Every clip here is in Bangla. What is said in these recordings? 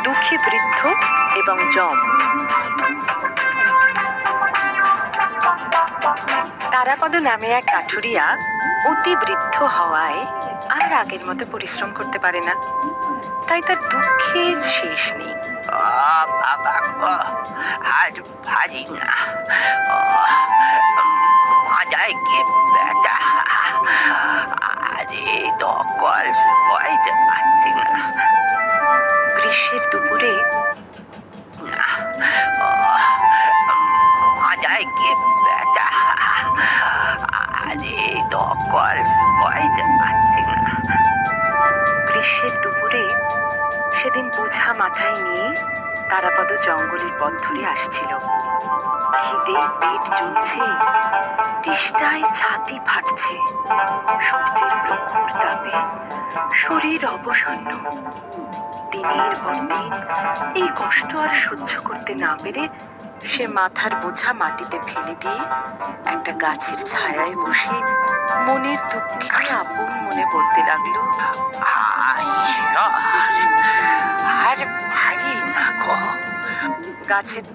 দুঃখী বৃদ্ধ এবং যম। তারাপদ নামে এক কাঠুরিয়া অতি বৃদ্ধ হওয়ায় আর আগের মতো পরিশ্রম করতে পারে না, তাই তার দুঃখের শেষ নেই। বাবা আর পারি না, মাজায় কি ব্যথা, আরে দখল হইতে পারছি না। গ্রীষ্মের দুপুরে মাজায় কি ব্যথা, আরে দখল হইতে পারছি না। গ্রীষ্মের দুপুরে সেদিন বোঝা মাথায় নিয়ে তারাপদ জঙ্গলের পথ ধরে আসছিল। খিদে পেট জ্বলছে, তেষ্টায় ছাতি ফাটছে, সূর্যের প্রখর তাপে শরীর অবসন্ন। দিনের পর দিন এই কষ্ট আর সহ্য করতে না পেরে সে মাথার বোঝা মাটিতে ফেলে দিয়ে একটা গাছের ছায়ায় বসে মনের দুঃখে আপন মনে বলতে লাগলো, আর পারি না গো। গাছের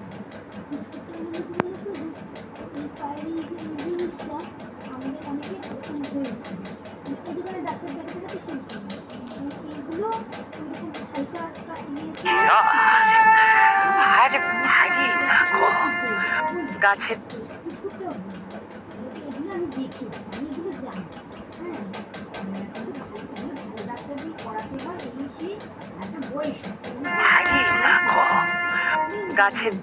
আর পারি না গো। গাছের পারি না গো। গাছের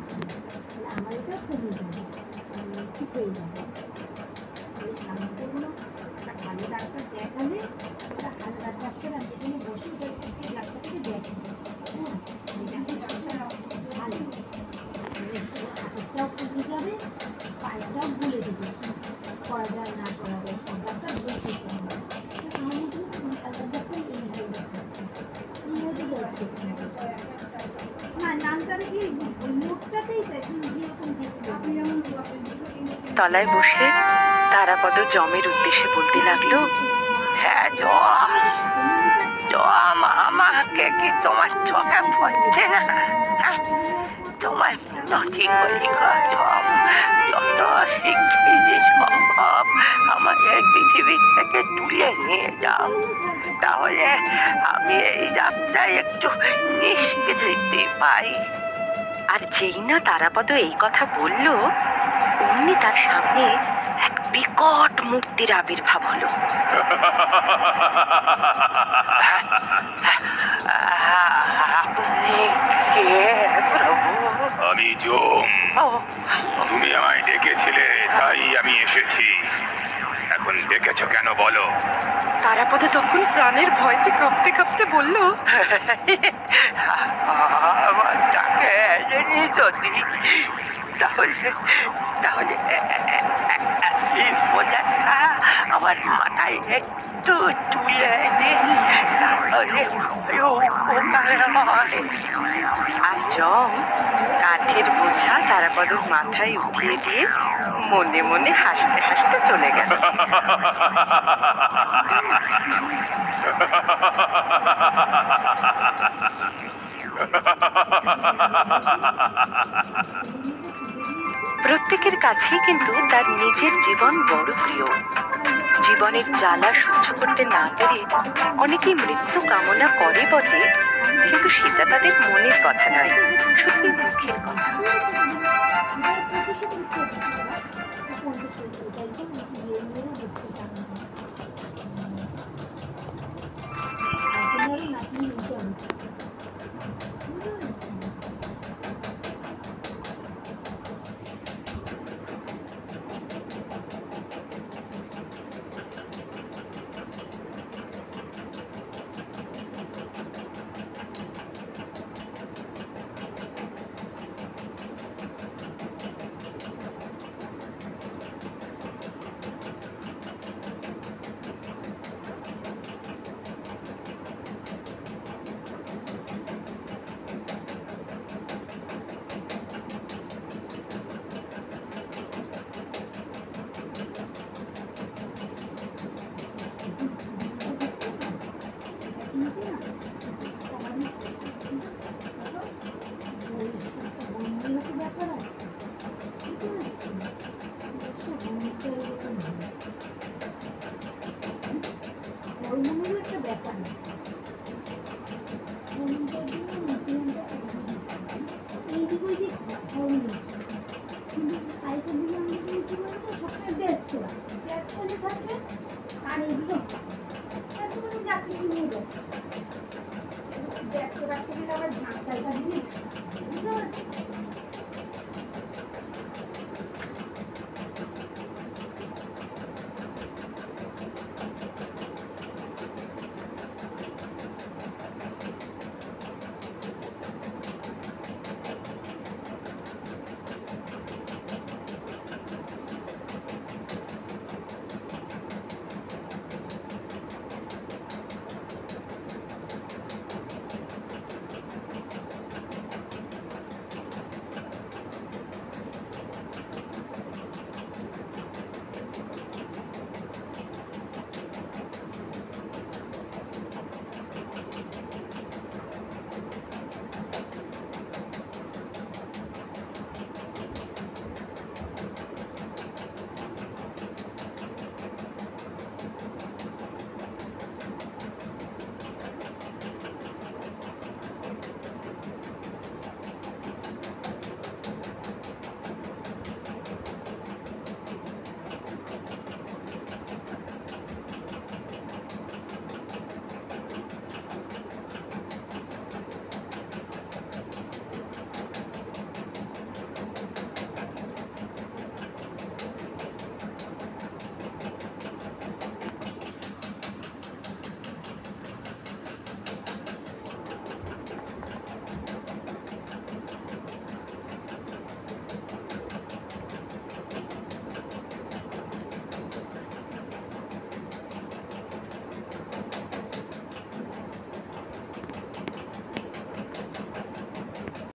তলায় বসে তারাপদ জমের উদ্দেশ্যে বলতে লাগলো, হ্যাঁ জম, জম আমাকে কি তোমার চোখে পড়ছে না? তোমার মিনতি করি গো জম, যত শিগগিরই সম্ভব আমাকে পৃথিবী থেকে তুলে নিয়ে যাও, তাহলে আমি এই যাত্রায় একটু নিষ্কৃতি পাই। আর যেই না তারাপদ এই কথা বলল, অমনি তার সামনে এক বিকট মূর্তির আবির্ভাব হলো। আপনি কে প্রভু? আমি যম। তুমি আমায় ডেকেছিলে, তাই আমি এসেছি। এখন ডেকেছ কেন বলো? তারাপদ তখন প্রাণের ভয়তে কাঁপতে কাঁপতে বলল, আমার তাকে জেনে যদি, তাহলে তাহলে এই বোঝাটা আমার মাথায় একটু তুলে দিন, তাহলে উপকার হয়। আর যম কাঠের বোঝা তারাপদর মাথায় উঠিয়ে দিয়ে মনে মনে হাসতে হাসতে চলে গেল। প্রত্যেকের কাছেই কিন্তু তার নিজের জীবন বড় প্রিয়। জীবনের জ্বালা সহ্য করতে না পেরে অনেকেই মৃত্যু কামনা করে বটে, কিন্তু সেটা তাদের মনের কথা নয়, শুধুই মুখের কথা। কাটতে গেলে আবার ঝাঁঝ পাইকা দিয়েছে